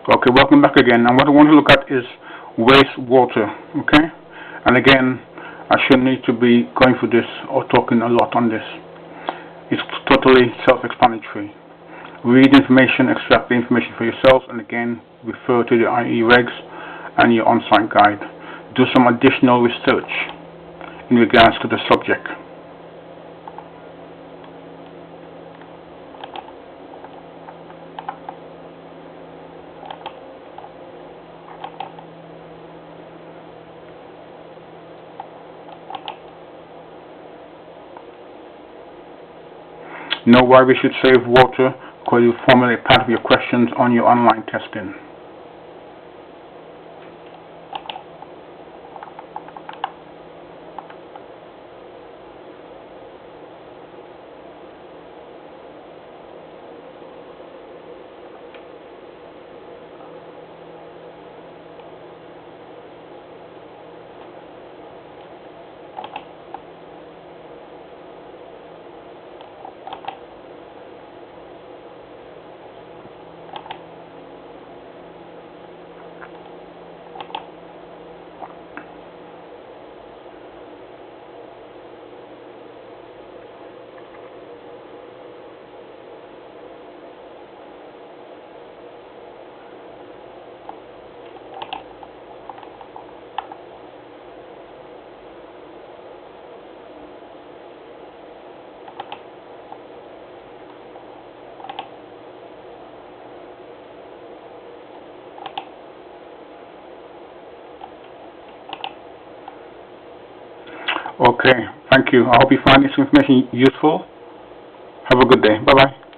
Okay, welcome back again. And what I want to look at is wastewater. Okay, and again, I shouldn't need to be going through this or talking a lot on this. It's totally self-explanatory. Read information, extract the information for yourselves, and again, refer to the IE regs and your on-site guide. Do some additional research in regards to the subject. Know why we should save water, because you formulate part of your questions on your online testing. Okay, thank you. I hope you find this information useful. Have a good day. Bye-bye.